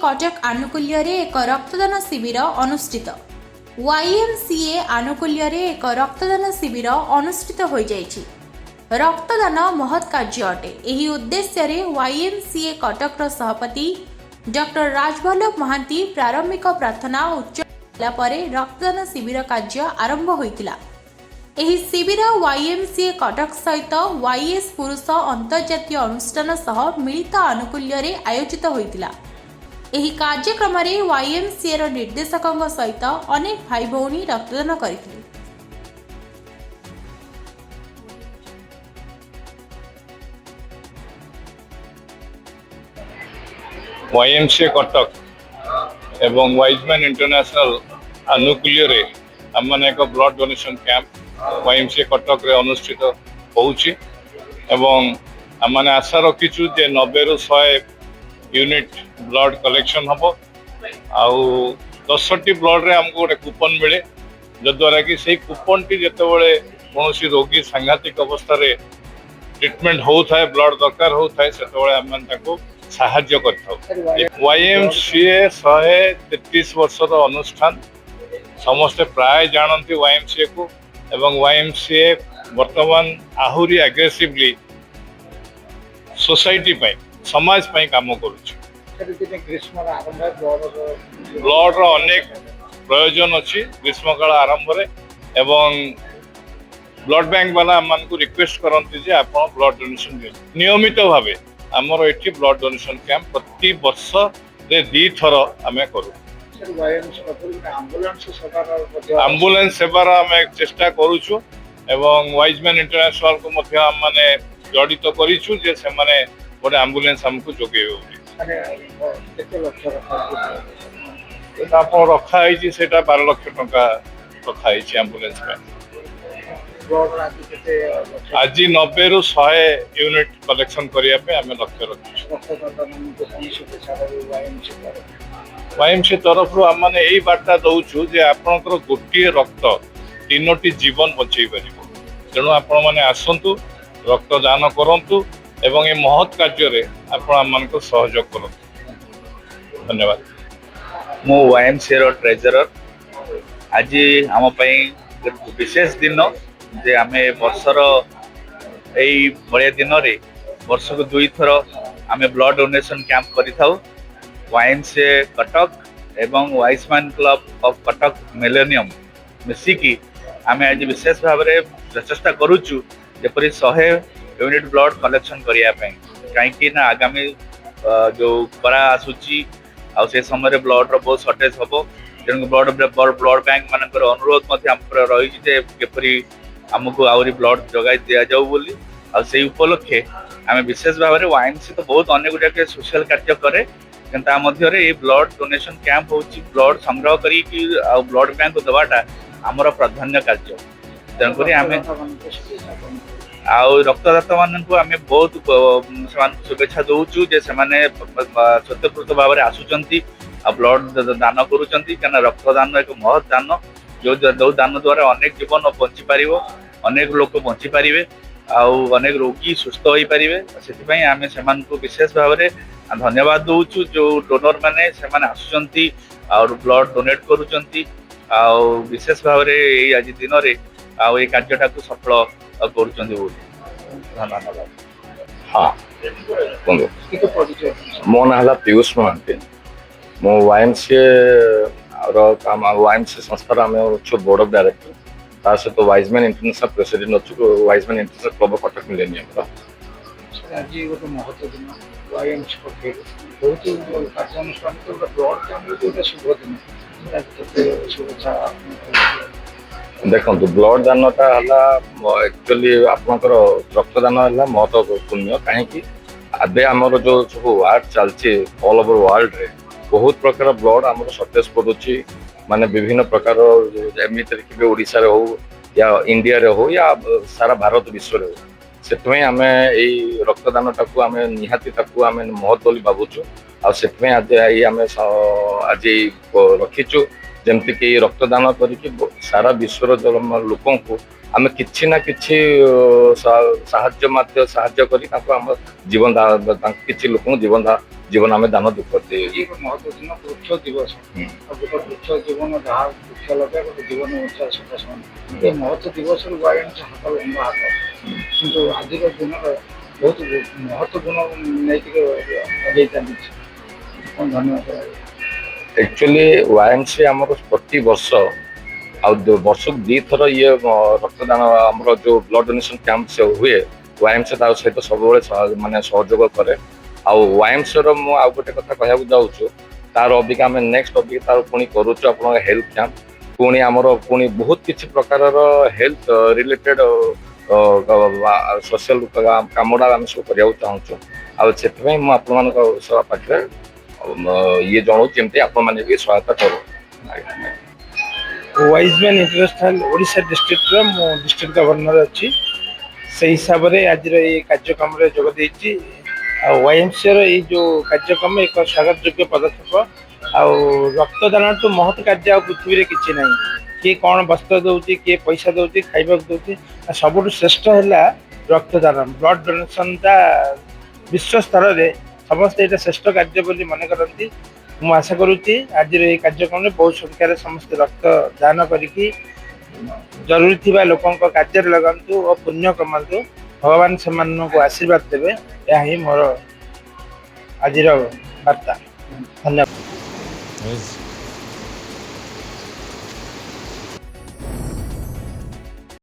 कटक आनुकूल्य एक रक्तदान शिविर अनुष्ठित। YMCA आनुकूल्य एक रक्तदान शिविर अनुष्ठित हो जाइछि। रक्तदान महत् कार्य अटे। एही उद्देश्य रे YMCA कटकर सभापति डॉक्टर राजवल्लभ महांती प्रारंभिक प्रार्थना उच्च परे रक्तदान शिविर कार्य आरंभ होइतिला। एही शिविर YMCA कटक सहित YS पुरुष अंतर्जातीय अनुष्ठान सह मिलित आनुकूल्य रे आयोजित होइतिला। एही कार्यक्रम रे YMCA रो निर्देशकଙ୍କ सहित अनेक भाई भौणी रक्तदान करथिले। YMCA कटक एवं वाइजमैन इंटरनेशनल आनुकूल्य रे हमने एक blood donation camp YMCA Cuttack रे अनुष्ठित होउछि एवं हमने आशा रखिछु जे 90 रु 100 यूनिट ब्लड कलेक्शन हबो आउ 10टी ब्लड रे हमको गोटे कूपन मिले जद्वारा कि सेही कूपन टी जेतेबेले कोनोसी रोगी सांघातिक अवस्था रे ट्रीटमेंट होउथाय ब्लड दरकार होउथाय सेतेबेले हमन ताको साहाय्य करथाउ। YMCA 133 वर्षर अनुष्ठान समस्ते प्राय जानती YMCA को एवं YMCA वर्तमान आहुरी एग्रेसिवली सोसाइटी पाई समाज पाई काम करुछि। ब्लड रो अनेक प्रयोजन अछि ग्रीष्मकाल आरंभ रे एवं ब्लड बैंक वाला मन को रिक्वेस्ट करंती जे आपण ब्लड डोनेशन दियो। नियमित भाबे हमर एठी ब्लड डोनेशन कैंप प्रति वर्ष रे 2 थर हमें करू। एम्बुलेंस सेवार आम चेष्टा करूछु एवं वाइजमैन इंटरनेशनल को मध्य हम माने जड़ित करिछु जे से माने गोटे एम्बुलेंस हमको जोगेबे बोली आपण रखा है सेटा 12 लाख टका रखा है एम्बुलेंस में। आज 90 रु 100 यूनिट कलेक्शन करिया पे हमें लक्ष्य रखिछु। YMCA तरफ आम यही बार्ता दौचु जे आपणकर गोटे रक्त 3टी जीवन बचई पारिबो। तेणु आपण माने आसंतु रक्तदान करंतु एवं ए महत् कार्य रे आपण आमनको सहयोग करंतु। धन्यवाद। मो YMCA रो ट्रेजरर आज आम पई विशेष दिन जे आमे वर्षर एई बड़े दिन रे वर्ष को 2 थर आमे ब्लड डोनेशन कैंप करिथाउ। YMCA कटक एवं Y's Men club of Cuttack millennium मिसिकी आमे आज विशेष भाव में प्रचेषा करुचु जेपरी 100 यूनिट ब्लड कलेक्शन करिया पई काईकि ना आगामी जो खरा आसुची आ से समय ब्लड रो बहुत शॉर्टेज हबो। तेणु ब्लड बैंक मानकर अनुरोध मध्य हमपर रही जे केपरी हमको आउरी ब्लड जगाई दिया जाऊ बोली आ से उपलक्षे आमे विशेष भाव में YMCA तो बहुत अनेक गुटे सोशल कार्य करे किंता मध्य रे ए ब्लड डोनेशन कैंप होची ब्लड संग्रह करी कि आ ब्लड बैंक दबाटा हमर प्राधान्य कार्य। तेणु करी आमे आ रक्तदाता मान को आमे बहुत शुभेच्छा दउचु जे से माने स्वतःस्फूर्त भाव में आसुचंती आ ब्लड दान करूचंती कना रक्तदान एक महत् दान जो दान द्वारा अनेक जीवन बंची पारिबो अनेक लोक बंची पारिबे आउ अनेक रोगी सुस्थ होई पारिबे। सेति आमे सेमान को विशेष भाव में धन्यवाद दउचु जो डोनर माने सेमान आसुचंती और ब्लड डोनेट करूचंती आउ विशेष भाव में आज दिन रे आउ ए कार्यटा को सफल करूचंती बोली धन्यवाद। हाँ मो ना हला पीयूष महांती मो YMCA YMCA संस्था आम बोर्ड ऑफ डायरेक्टर ता सहित वाइजमैन इंटरनेशनल प्रेसिडेंट अच्छु Wiseman international club of Cuttack millennium आज गोटे महत्व दिन YMCA बहुत कार्यानुष्ठान ब्लड शुभ दिन शुभेच्छा देखो ब्लड दानटा है एक्चुअली आपंकर रक्तदान है महत्वपूर्ण कहीं आबे आमर जो सब वार्ड चलती ऑल ओवर वर्ल्ड रे बहुत प्रकार ब्लड आम सर्टेज पड़ुची माने विभिन्न प्रकार एमती कि ओडिशा रे हो या इंडिया रे हो या सारा भारत विश्व रे हो से आम यही रक्तदान टाक आम निहाती आम महत्व बोली भावुचु आज आज रखीचु जमती कि रक्तदान करके सारा विश्वर लोक आम कि ना कि साहाय्य करी जीवन किसी लोक जीवन ଜୀବନ ଆମେ ଦାନ କରିଦେଇ ଆଜି ଏକ ମହତ୍ଵ ଦିନ ବୃକ୍ଷ ଦିବସ ହୁଁ। ଆଉ ଗୋଟେ ବୃକ୍ଷ ଜୀବନ ଯାହା ବୃକ୍ଷ ଲଗାଏ ଗୋଟେ ଜୀବନ ବଞ୍ଚା ସଦା ସମାନ ଏ ମହତ୍ଵ ଦିବସରୁ ୱାଇଏମ୍ସି ସକାଳୁ ଲମ୍ବା ହାତ କିନ୍ତୁ ଆଜିର ଦିନରେ ବହୁତ ମହତ୍ଵ ଗୁଣ ନେଇକି ଆଗେଇ ଚାଲିଛି କ'ଣ ଧନ୍ୟବାଦ। एक्चुअली वाएमसी आमर प्रति वर्ष वर्ष दुईथर ये रक्तदान आमर जो ब्लड डोनेशन कैंप से हुए वाएमसी सहित सब माने सहयोग करे आएमसी आउ गोटे कथा कहूँ जाऊँ तार अबिका आम नेक्स्ट अबिका तार पुणी करुचु आप हेल्थ कैंप पुणी आमर पुणी बहुत किसी प्रकार हेल्थ रिलेटेड सोशल कमटा आम सब करने चाहूँ आसे पाखे ये जनाऊँ जमी आपण मैंने सहायता करो। वाइजमैन इंटरनेशनल ओडिशा डिस्ट्रिक्ट मो डिस्ट्रिक्ट गवर्नर अच्छी से हिसाब से आज ये कार्यक्रम जोग देती वाईएमसी जो कार्यक्रम एक स्वागत योग्य पदक्षेप आ रक्तदान तो महत् कार्य पृथ्वी में किसी ना किए कौन वस्त्र दौर किए पैसा दौर खाइबा दौर सब श्रेष्ठ है रक्तदान ब्लड डोनेशन विश्व स्तर में समस्त ये श्रेष्ठ कार्य बोली मन करती मु आशा करुच्ची आज ये कार्यक्रम में बहुत संख्यार समस्त रक्त दान करी जरूरी थी लोकों कार्य लगातु और पुण्य कमातु भगवान से आशीर्वाद देवे यह ही मोर आज वार्ता धन्यवाद।